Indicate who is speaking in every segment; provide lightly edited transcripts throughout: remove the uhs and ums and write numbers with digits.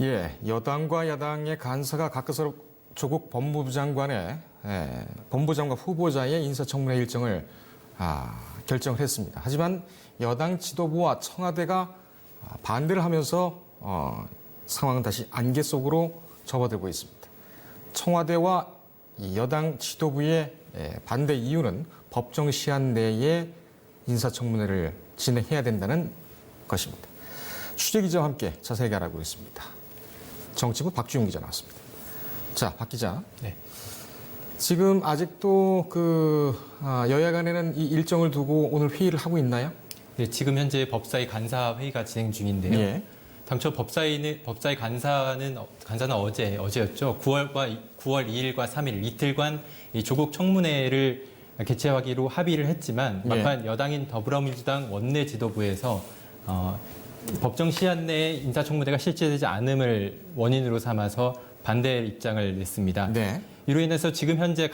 Speaker 1: 예, 여당과 야당의 간사가 각각 조국 법무부 장관의 법무부 장관 후보자의 인사청문회 일정을 결정을 했습니다. 하지만 여당 지도부와 청와대가 반대를 하면서 상황은 다시 안개 속으로 접어들고 있습니다. 청와대와 여당 지도부의 반대 이유는 법정 시한 내에 인사청문회를 진행해야 된다는 것입니다. 취재기자와 함께 자세하게 알아보겠습니다. 정치부 박주영 기자 나왔습니다. 자, 박 기자.
Speaker 2: 네.
Speaker 1: 지금 아직도 여야 간에는 이 일정을 두고 오늘 회의를 하고 있나요?
Speaker 2: 네, 지금 현재 법사위 간사 회의가 진행 중인데요.
Speaker 1: 예.
Speaker 2: 당초 법사위 간사는 어제였죠. 9월 2일과 3일 이틀간 이 조국 청문회를 개최하기로 합의를 했지만 막판 여당인 더불어민주당 원내 지도부에서 법정 시한 내에 인사청문회가 실시되지 않음을 원인으로 삼아서 반대 입장을 냈습니다.
Speaker 1: 네.
Speaker 2: 이로 인해서 지금 현재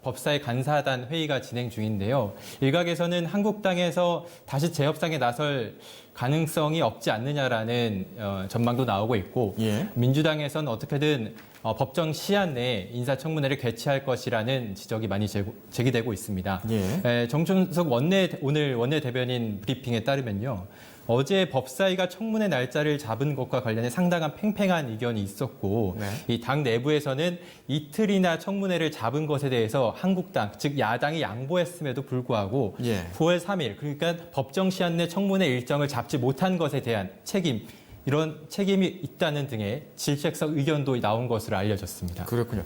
Speaker 2: 법사위 간사단 회의가 진행 중인데요. 일각에서는 한국당에서 다시 재협상에 나설 가능성이 없지 않느냐라는 전망도 나오고 있고,
Speaker 1: 예.
Speaker 2: 민주당에서는 어떻게든 법정 시한 내에 인사청문회를 개최할 것이라는 지적이 많이 제기되고 있습니다.
Speaker 1: 예.
Speaker 2: 정춘석 오늘 원내대변인 브리핑에 따르면요. 어제 법사위가 청문회 날짜를 잡은 것과 관련해 상당한 팽팽한 의견이 있었고,
Speaker 1: 네.
Speaker 2: 이 당 내부에서는 이틀이나 청문회를 잡은 것에 대해서 한국당, 즉 야당이 양보했음에도 불구하고
Speaker 1: 예.
Speaker 2: 9월 3일, 그러니까 법정 시한 내 청문회 일정을 잡지 못한 것에 대한 이런 책임이 있다는 등의 질책성 의견도 나온 것으로 알려졌습니다.
Speaker 1: 그렇군요.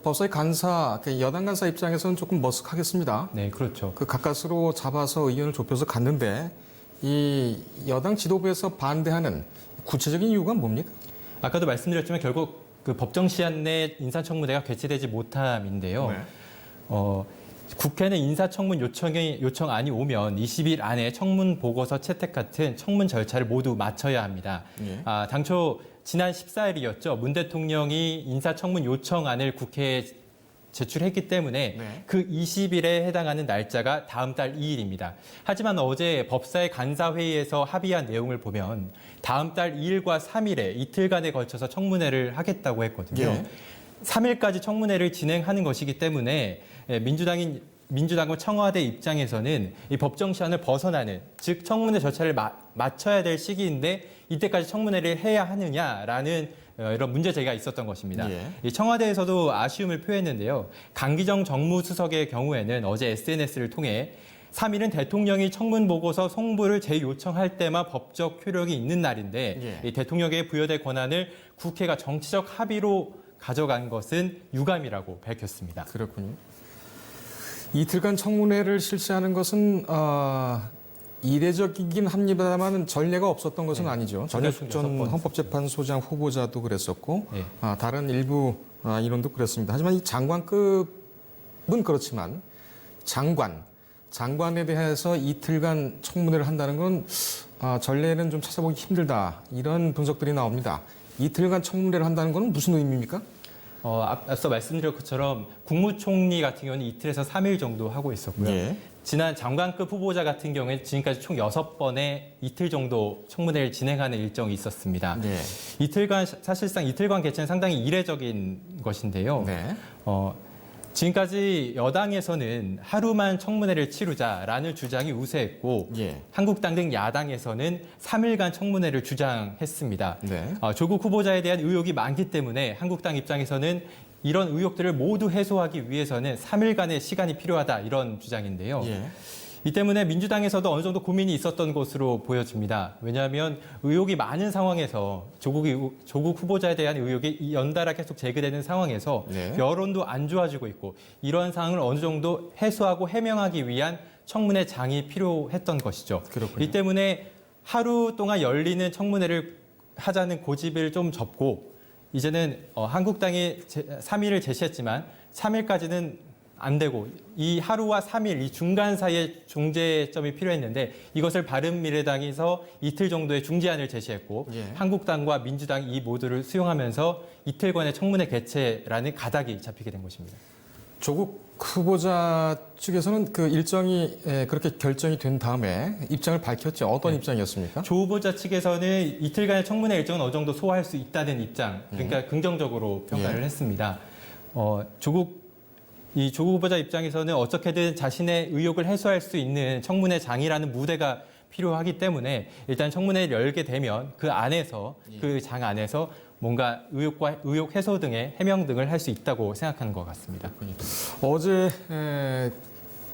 Speaker 1: 법사위 간사, 여당 간사 입장에서는 조금 머쓱하겠습니다.
Speaker 2: 네, 그렇죠.
Speaker 1: 가까스로 잡아서 의견을 좁혀서 갔는데 이 여당 지도부에서 반대하는 구체적인 이유가 뭡니까?
Speaker 2: 아까도 말씀드렸지만 결국 법정 시한 내 인사청문회가 개최되지 못함인데요.
Speaker 1: 네.
Speaker 2: 국회는 인사청문 요청안이 오면 20일 안에 청문 보고서 채택 같은 청문 절차를 모두 마쳐야 합니다.
Speaker 1: 예.
Speaker 2: 당초 지난 14일이었죠. 문 대통령이 인사청문 요청안을 국회에 제출했기 때문에
Speaker 1: 네.
Speaker 2: 그 20일에 해당하는 날짜가 다음 달 2일입니다. 하지만 어제 법사위 간사회의에서 합의한 내용을 보면 다음 달 2일과 3일에 이틀간에 걸쳐서 청문회를 하겠다고 했거든요.
Speaker 1: 예.
Speaker 2: 3일까지 청문회를 진행하는 것이기 때문에 민주당과 청와대 입장에서는 이 법정 시한을 벗어나는, 즉 청문회 절차를 마쳐야 될 시기인데 이때까지 청문회를 해야 하느냐라는 이런 문제 제기가 있었던 것입니다.
Speaker 1: 예.
Speaker 2: 이 청와대에서도 아쉬움을 표했는데요. 강기정 정무수석의 경우에는 어제 SNS를 통해 3일은 대통령이 청문 보고서 송부를 재요청할 때만 법적 효력이 있는 날인데
Speaker 1: 예.
Speaker 2: 이 대통령에게 부여될 권한을 국회가 정치적 합의로 가져간 것은 유감이라고 밝혔습니다.
Speaker 1: 그렇군요. 이틀간 청문회를 실시하는 것은 이례적이긴 합니다만 전례가 없었던 것은 아니죠. 전현숙 전 헌법재판소장 후보자도 그랬었고
Speaker 2: 네.
Speaker 1: 다른 일부 인원도 그랬습니다. 하지만 이 장관급은 그렇지만 장관에 대해서 이틀간 청문회를 한다는 건 전례는 좀 찾아보기 힘들다, 이런 분석들이 나옵니다. 이틀간 청문회를 한다는 건 무슨 의미입니까?
Speaker 2: 앞서 말씀드린 것처럼 국무총리 같은 경우는 이틀에서 3일 정도 하고 있었고요.
Speaker 1: 예.
Speaker 2: 지난 장관급 후보자 같은 경우에 지금까지 총 6번의 이틀 정도 청문회를 진행하는 일정이 있었습니다.
Speaker 1: 예.
Speaker 2: 사실상 이틀간 개최는 상당히 이례적인 것인데요.
Speaker 1: 네.
Speaker 2: 지금까지 여당에서는 하루만 청문회를 치르자라는 주장이 우세했고
Speaker 1: 예.
Speaker 2: 한국당 등 야당에서는 3일간 청문회를 주장했습니다.
Speaker 1: 네.
Speaker 2: 조국 후보자에 대한 의혹이 많기 때문에 한국당 입장에서는 이런 의혹들을 모두 해소하기 위해서는 3일간의 시간이 필요하다, 이런 주장인데요.
Speaker 1: 예.
Speaker 2: 이 때문에 민주당에서도 어느 정도 고민이 있었던 것으로 보여집니다. 왜냐하면 의혹이 많은 상황에서 조국 후보자에 대한 의혹이 연달아 계속 제기되는 상황에서
Speaker 1: 네.
Speaker 2: 여론도 안 좋아지고 있고, 이러한 상황을 어느 정도 해소하고 해명하기 위한 청문회 장이 필요했던 것이죠.
Speaker 1: 그렇군요.
Speaker 2: 이 때문에 하루 동안 열리는 청문회를 하자는 고집을 좀 접고, 이제는 한국당이 3일을 제시했지만 3일까지는 안 되고 이 하루와 3일 이 중간 사이에 중재점이 필요했는데 이것을 바른미래당에서 이틀 정도의 중재안을 제시했고
Speaker 1: 예.
Speaker 2: 한국당과 민주당이 이 모두를 수용하면서 이틀간의 청문회 개최라는 가닥이 잡히게 된 것입니다.
Speaker 1: 조국 후보자 측에서는 그 일정이 그렇게 결정이 된 다음에 입장을 밝혔죠. 어떤 입장이었습니까?
Speaker 2: 조 후보자 측에서는 이틀간의 청문회 일정은 어느 정도 소화할 수 있다는 입장, 그러니까 긍정적으로 평가를 했습니다. 조 후보자 입장에서는 어떻게든 자신의 의혹을 해소할 수 있는 청문회 장이라는 무대가 필요하기 때문에 일단 청문회를 열게 되면 그 안에서 그 장 안에서 뭔가 의혹 해소 등의 해명 등을 할 수 있다고 생각하는 것 같습니다.
Speaker 1: 어제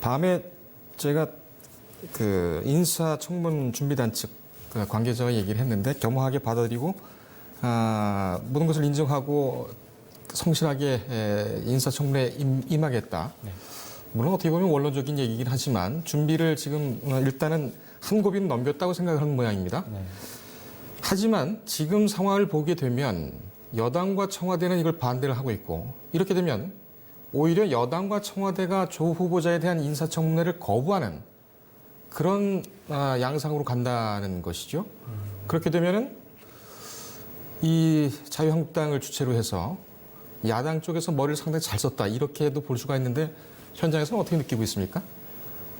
Speaker 1: 밤에 제가 그 인사청문 준비단 측 관계자와 얘기를 했는데 겸허하게 받아들이고 모든 것을 인정하고 성실하게 인사청문회에 임하겠다.
Speaker 2: 네.
Speaker 1: 물론 어떻게 보면 원론적인 얘기긴 하지만 준비를 지금 일단은 한 고비는 넘겼다고 생각하는 모양입니다.
Speaker 2: 네.
Speaker 1: 하지만 지금 상황을 보게 되면 여당과 청와대는 이걸 반대를 하고 있고 이렇게 되면 오히려 여당과 청와대가 조 후보자에 대한 인사청문회를 거부하는 그런 양상으로 간다는 것이죠. 그렇게 되면은 이 자유한국당을 주체로 해서 야당 쪽에서 머리를 상당히 잘 썼다 이렇게도 볼 수가 있는데 현장에서는 어떻게 느끼고 있습니까?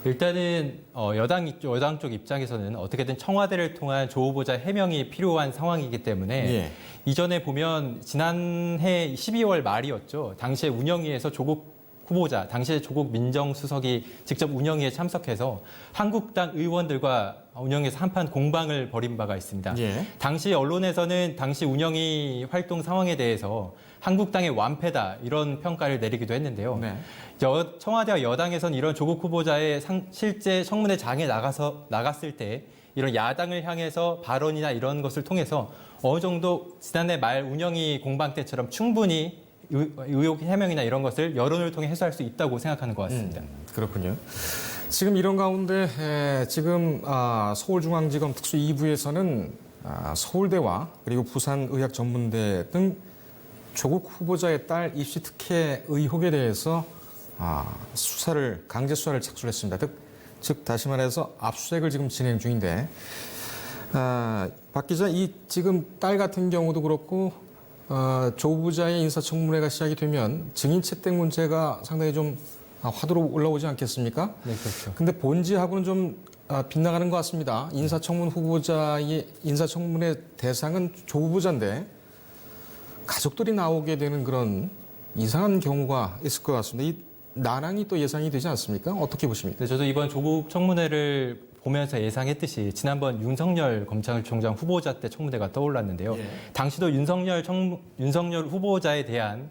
Speaker 2: 일단은 여당 쪽 입장에서는 어떻게든 청와대를 통한 조 후보자 해명이 필요한 상황이기 때문에
Speaker 1: 예.
Speaker 2: 이전에 보면 지난해 12월 말이었죠. 당시에 운영위에서 조국 후보자, 당시에 조국 민정수석이 직접 운영위에 참석해서 한국당 의원들과 운영위에서 한판 공방을 벌인 바가 있습니다.
Speaker 1: 예.
Speaker 2: 당시 언론에서는 당시 운영위 활동 상황에 대해서 한국당의 완패다 이런 평가를 내리기도 했는데요.
Speaker 1: 네.
Speaker 2: 청와대와 여당에서는 이런 조국 후보자의 실제 청문회 장에 나갔을 때 이런 야당을 향해서 발언이나 이런 것을 통해서 어느 정도 지난해 말 운영위 공방 때처럼 충분히 의혹 해명이나 이런 것을 여론을 통해 해소할 수 있다고 생각하는 것 같습니다.
Speaker 1: 그렇군요. 지금 이런 가운데 지금 서울중앙지검 특수 2부에서는 서울대와 그리고 부산의학전문대 등 조국 후보자의 딸 입시 특혜 의혹에 대해서 강제 수사를 착수했습니다. 즉 다시 말해서 압수수색을 지금 진행 중인데 박 기자, 이 지금 딸 같은 경우도 그렇고 조 후보자의 인사청문회가 시작이 되면 증인 채택 문제가 상당히 좀 화두로 올라오지 않겠습니까?
Speaker 2: 네, 그렇죠.
Speaker 1: 근데 본질하고는 좀 빗나가는 것 같습니다. 인사청문 후보자의 인사청문회 대상은 조 후보자인데 가족들이 나오게 되는 그런 이상한 경우가 있을 것 같습니다. 이 난항이 또 예상이 되지 않습니까? 어떻게 보십니까?
Speaker 2: 네, 저도 이번 조국 청문회를 보면서 예상했듯이 지난번 윤석열 검찰총장 후보자 때 청문회가 떠올랐는데요.
Speaker 1: 예.
Speaker 2: 당시도 윤석열 후보자에 대한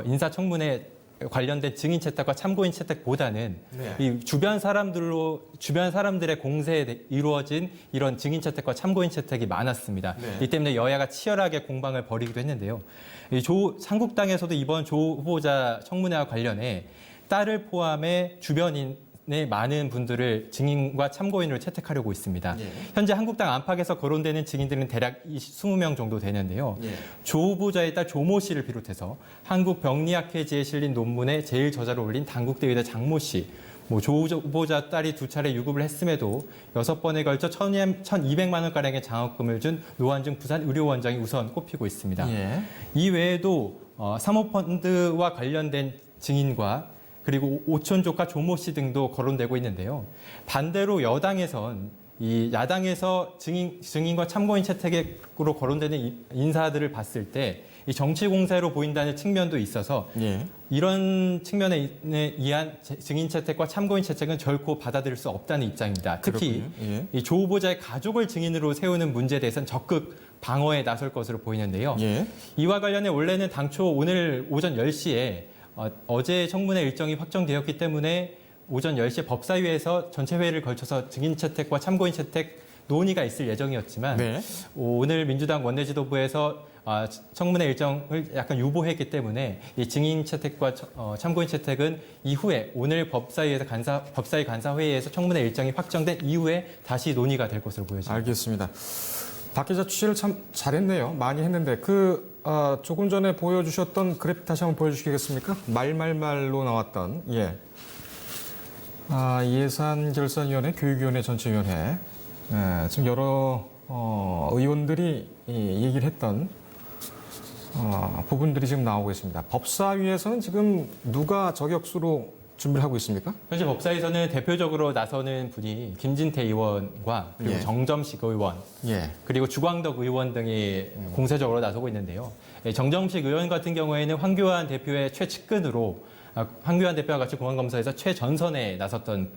Speaker 2: 인사청문회 관련된 증인 채택과 참고인 채택보다는
Speaker 1: 네.
Speaker 2: 이 주변 사람들의 공세에 이루어진 이런 증인 채택과 참고인 채택이 많았습니다.
Speaker 1: 네.
Speaker 2: 이 때문에 여야가 치열하게 공방을 벌이기도 했는데요. 한국당에서도 이번 조 후보자 청문회와 관련해 딸을 포함해 주변인의 많은 분들을 증인과 참고인으로 채택하려고 있습니다.
Speaker 1: 예.
Speaker 2: 현재 한국당 안팎에서 거론되는 증인들은 대략 20명 정도 되는데요.
Speaker 1: 예.
Speaker 2: 조 후보자의 딸 조모 씨를 비롯해서 한국병리학회지에 실린 논문에 제일 저자를 올린 단국대 의대 장모 씨, 조 후보자 딸이 2차례 유급을 했음에도 6번에 걸쳐 1,200만 원가량의 장학금을 준 노한중 부산의료원장이 우선 꼽히고 있습니다.
Speaker 1: 예.
Speaker 2: 이 외에도 사모펀드와 관련된 증인과 그리고 오촌조카 조모 씨 등도 거론되고 있는데요. 반대로 여당에선 이 야당에서 증인과 참고인 채택으로 거론되는 인사들을 봤을 때 이 정치 공세로 보인다는 측면도 있어서
Speaker 1: 예.
Speaker 2: 이런 측면에 의한 증인 채택과 참고인 채택은 결코 받아들일 수 없다는 입장입니다. 특히
Speaker 1: 예.
Speaker 2: 이 조 후보자의 가족을 증인으로 세우는 문제에 대해서는 적극 방어에 나설 것으로 보이는데요.
Speaker 1: 예.
Speaker 2: 이와 관련해 원래는 당초 오늘 오전 10시에 어제 청문회 일정이 확정되었기 때문에 오전 10시에 법사위에서 전체 회의를 걸쳐서 증인 채택과 참고인 채택 논의가 있을 예정이었지만
Speaker 1: 네.
Speaker 2: 오늘 민주당 원내지도부에서 청문회 일정을 약간 유보했기 때문에 이 증인 채택과 참고인 채택은 이후에 오늘 법사위 간사회의에서 청문회 일정이 확정된 이후에 다시 논의가 될 것으로 보여집니다.
Speaker 1: 알겠습니다. 박 기자 취재를 참 잘했네요. 많이 했는데 조금 전에 보여주셨던 그래픽 다시 한번 보여주시겠습니까? 말로 나왔던 예산결산위원회, 교육위원회, 전체위원회 지금 여러 의원들이 얘기를 했던 부분들이 지금 나오고 있습니다. 법사위에서는 지금 누가 저격수로 준비를 하고 있습니까?
Speaker 2: 현재 법사위에서는 대표적으로 나서는 분이 김진태 의원과 그리고
Speaker 1: 예.
Speaker 2: 정점식 의원
Speaker 1: 예.
Speaker 2: 그리고 주광덕 의원 등이 공세적으로 나서고 있는데요. 예, 정점식 의원 같은 경우에는 황교안 대표의 최측근으로 황교안 대표와 같이 공안검사에서 최전선에 나섰던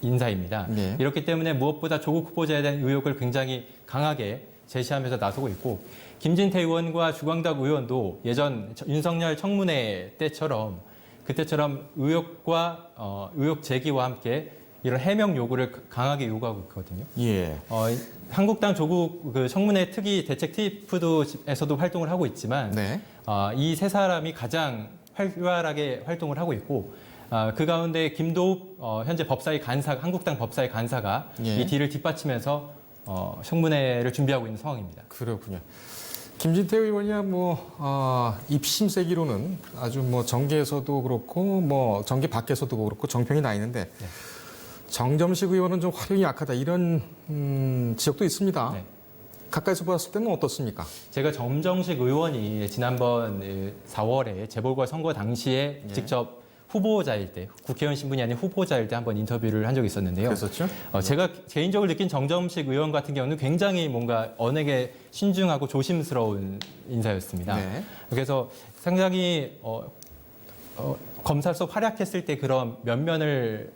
Speaker 2: 인사입니다.
Speaker 1: 네.
Speaker 2: 이렇기 때문에 무엇보다 조국 후보자에 대한 의혹을 굉장히 강하게 제시하면서 나서고 있고 김진태 의원과 주광덕 의원도 예전 윤석열 청문회 그때처럼 의혹 제기와 함께 이런 해명 요구를 강하게 요구하고 있거든요.
Speaker 1: 예.
Speaker 2: 한국당 조국 그 청문회 특위 대책 TF에서도 활동을 하고 있지만
Speaker 1: 네.
Speaker 2: 이 세 사람이 가장 활발하게 활동을 하고 있고 그 가운데 김도읍 현재 한국당 법사위 간사가
Speaker 1: 예.
Speaker 2: 이 뒤를 뒷받치면서 청문회를 준비하고 있는 상황입니다.
Speaker 1: 그렇군요. 김진태 의원이야 입심 세기로는 아주 정계에서도 그렇고 정계 밖에서도 그렇고 정평이 나 있는데
Speaker 2: 네.
Speaker 1: 정점식 의원은 좀 활용이 약하다 이런 지적도 있습니다.
Speaker 2: 네.
Speaker 1: 가까이서 봤을 때는 어떻습니까?
Speaker 2: 제가 정정식 의원이 지난번 4월에 재보궐선거 당시에
Speaker 1: 예.
Speaker 2: 직접 후보자일 때, 국회의원 신분이 아닌 후보자일 때 한번 인터뷰를 한 적이 있었는데요.
Speaker 1: 그랬었죠?
Speaker 2: 제가 개인적으로 느낀 정점식 의원 같은 경우는 굉장히 뭔가 언행에 신중하고 조심스러운 인사였습니다.
Speaker 1: 네.
Speaker 2: 그래서 상당히 검사로서 활약했을 때 그런 면면을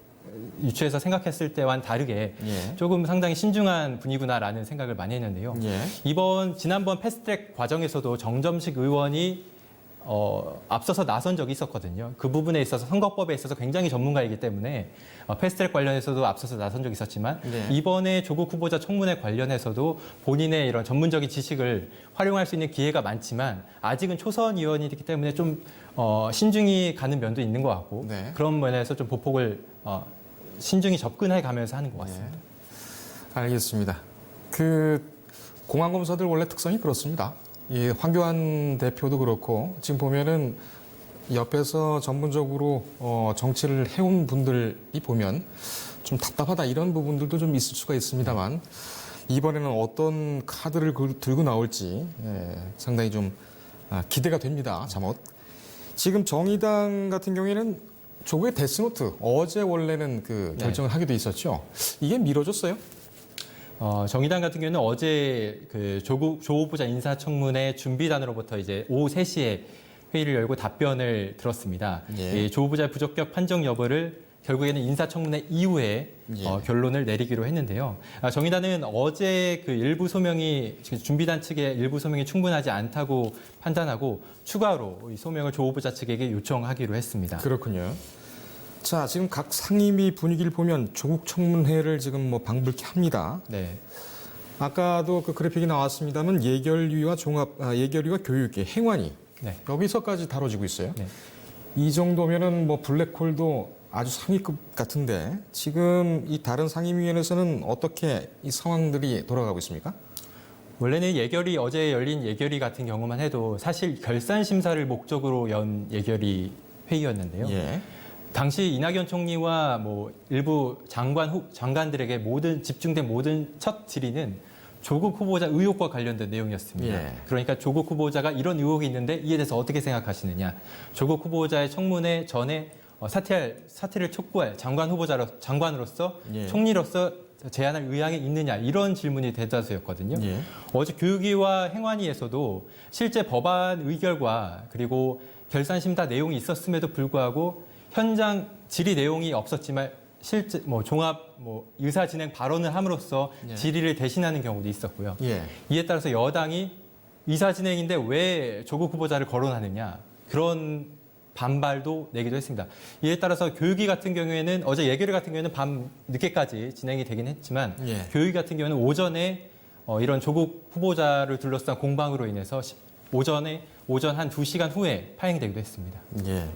Speaker 2: 유추해서 생각했을 때와는 다르게
Speaker 1: 예.
Speaker 2: 조금 상당히 신중한 분이구나라는 생각을 많이 했는데요.
Speaker 1: 예.
Speaker 2: 지난번 패스트트랙 과정에서도 정점식 의원이 앞서서 나선 적이 있었거든요. 그 부분에 있어서 선거법에 있어서 굉장히 전문가이기 때문에 패스트트랙 관련해서도 앞서서 나선 적이 있었지만
Speaker 1: 네.
Speaker 2: 이번에 조국 후보자 청문회 관련해서도 본인의 이런 전문적인 지식을 활용할 수 있는 기회가 많지만 아직은 초선 의원이기 때문에 좀 신중히 가는 면도 있는 것 같고
Speaker 1: 네.
Speaker 2: 그런 면에서 좀 보폭을 신중히 접근해 가면서 하는 것 같습니다.
Speaker 1: 네. 알겠습니다. 공안검사들 원래 특성이 그렇습니다. 이 황교안 대표도 그렇고 지금 보면은 옆에서 전문적으로 정치를 해온 분들이 보면 좀 답답하다 이런 부분들도 좀 있을 수가 있습니다만 이번에는 어떤 카드를 들고 나올지 상당히 좀 기대가 됩니다. 잠옷. 지금 정의당 같은 경우에는 조국의 데스노트 어제 원래는 결정을 하기도 있었죠. 이게 미뤄졌어요?
Speaker 2: 정의당 같은 경우는 어제 조 후보자 인사청문회 준비단으로부터 이제 오후 3시에 회의를 열고 답변을 들었습니다.
Speaker 1: 예.
Speaker 2: 조 후보자의 부적격 판정 여부를 결국에는 인사청문회 이후에
Speaker 1: 예.
Speaker 2: 결론을 내리기로 했는데요. 정의당은 어제 일부 소명이 준비단 측의 일부 소명이 충분하지 않다고 판단하고 추가로 이 소명을 조 후보자 측에게 요청하기로 했습니다.
Speaker 1: 그렇군요. 자, 지금 각 상임위 분위기를 보면 조국 청문회를 지금 방불케 합니다.
Speaker 2: 네.
Speaker 1: 아까도 그 그래픽이 나왔습니다만 예결위와 예결위와 교육위, 행안위
Speaker 2: 네.
Speaker 1: 여기서까지 다뤄지고 있어요.
Speaker 2: 네.
Speaker 1: 이 정도면은 블랙홀도 아주 상위급 같은데 지금 이 다른 상임위원회에서는 어떻게 이 상황들이 돌아가고 있습니까?
Speaker 2: 원래는 어제 열린 예결위 같은 경우만 해도 사실 결산 심사를 목적으로 연 예결위 회의였는데요.
Speaker 1: 예.
Speaker 2: 당시 이낙연 총리와 일부 장관들에게 집중된 모든 첫 질의는 조국 후보자 의혹과 관련된 내용이었습니다.
Speaker 1: 예.
Speaker 2: 그러니까 조국 후보자가 이런 의혹이 있는데 이에 대해서 어떻게 생각하시느냐. 조국 후보자의 청문회 전에 사퇴를 촉구할 장관으로서
Speaker 1: 예.
Speaker 2: 총리로서 제안할 의향이 있느냐 이런 질문이 대다수였거든요.
Speaker 1: 예.
Speaker 2: 어제 교육위와 행안위에서도 실제 법안 의결과 그리고 결산심사 내용이 있었음에도 불구하고 현장 질의 내용이 없었지만 실제 종합 의사 진행 발언을 함으로써
Speaker 1: 예.
Speaker 2: 질의를 대신하는 경우도 있었고요.
Speaker 1: 예.
Speaker 2: 이에 따라서 여당이 의사 진행인데 왜 조국 후보자를 거론하느냐 그런 반발도 내기도 했습니다. 이에 따라서 교육위 같은 경우에는 어제 예결위 같은 경우에는 밤 늦게까지 진행이 되긴 했지만
Speaker 1: 예.
Speaker 2: 교육위 같은 경우는 오전에 이런 조국 후보자를 둘러싼 공방으로 인해서 오전 한 2시간 후에 파행되기도 했습니다.
Speaker 1: 예.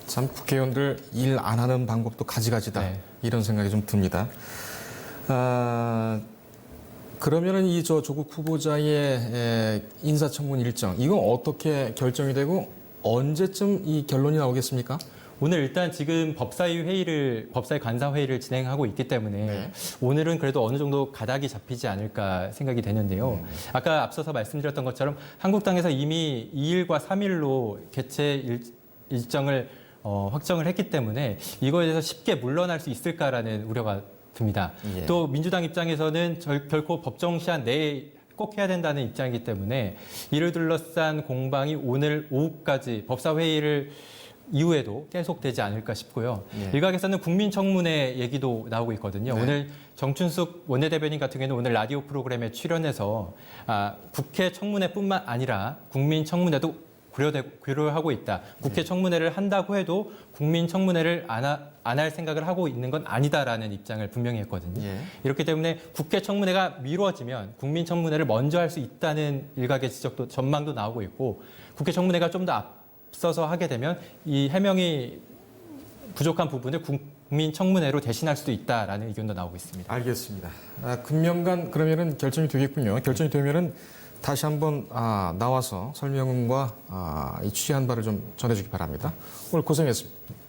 Speaker 1: 참 국회의원들 일 안 하는 방법도 가지가지다
Speaker 2: 네.
Speaker 1: 이런 생각이 좀 듭니다. 그러면은 이 조국 후보자의 인사청문 일정 이건 어떻게 결정이 되고 언제쯤 이 결론이 나오겠습니까?
Speaker 2: 오늘 일단 지금 법사위 간사 회의를 진행하고 있기 때문에
Speaker 1: 네.
Speaker 2: 오늘은 그래도 어느 정도 가닥이 잡히지 않을까 생각이 되는데요. 아까 앞서서 말씀드렸던 것처럼 한국당에서 이미 2일과 3일로 개최 일정을 확정을 했기 때문에 이거에 대해서 쉽게 물러날 수 있을까라는 우려가 듭니다.
Speaker 1: 예.
Speaker 2: 또 민주당 입장에서는 결코 법정 시한 내에 꼭 해야 된다는 입장이기 때문에 이를 둘러싼 공방이 오늘 오후까지 법사회의를 이후에도 계속되지 않을까 싶고요.
Speaker 1: 예.
Speaker 2: 일각에서는 국민청문회 얘기도 나오고 있거든요.
Speaker 1: 네.
Speaker 2: 오늘 정춘숙 원내대변인 같은 경우는 오늘 라디오 프로그램에 출연해서 국회 청문회뿐만 아니라 국민청문회도 고려하고 있다. 국회 청문회를 한다고 해도 국민청문회를 안 할 생각을 하고 있는 건 아니다라는 입장을 분명히 했거든요.
Speaker 1: 예.
Speaker 2: 이렇기 때문에 국회 청문회가 미뤄지면 국민청문회를 먼저 할 수 있다는 일각의 지적도 전망도 나오고 있고 국회 청문회가 좀 더 앞서서 하게 되면 이 해명이 부족한 부분을 국민청문회로 대신할 수도 있다라는 의견도 나오고 있습니다.
Speaker 1: 알겠습니다. 금년간 그러면은 결정이 되겠군요. 결정이 되면은 다시 한번 나와서 설명과 이 취재한 바를 좀 전해주기 바랍니다. 오늘 고생했습니다.